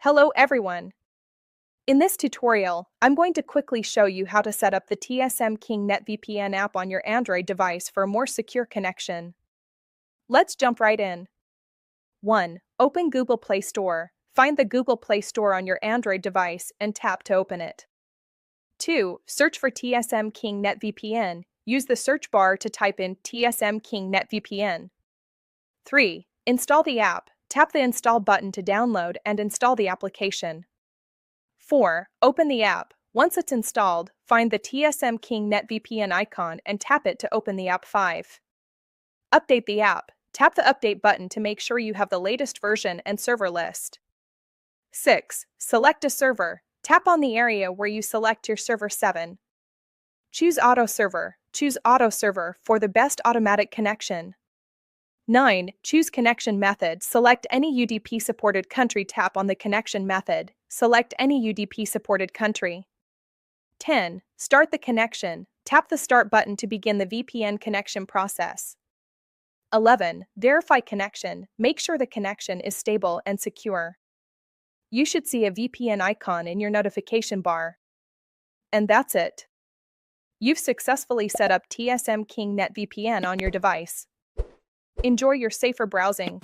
Hello everyone! In this tutorial, I'm going to quickly show you how to set up the TSM King NetVPN app on your Android device for a more secure connection. Let's jump right in. 1. Open Google Play Store. Find the Google Play Store on your Android device and tap to open it. 2. Search for TSM King NetVPN. Use the search bar to type in TSM King NetVPN. 3. Install the app. Tap the Install button to download and install the application. 4. Open the app. Once it's installed, find the TSM King NetVPN icon and tap it to open the app. 5. Update the app. Tap the Update button to make sure you have the latest version and server list. 6. Select a server. Tap on the area where you select your server. 7. Choose Auto Server. Choose Auto Server for the best automatic connection. 9. Choose connection method. Select any UDP-supported country. Tap on the connection method. Select any UDP-supported country. 10. Start the connection. Tap the Start button to begin the VPN connection process. 11. Verify connection. Make sure the connection is stable and secure. You should see a VPN icon in your notification bar. And that's it. You've successfully set up TSM King NetVPN on your device. Enjoy your safer browsing.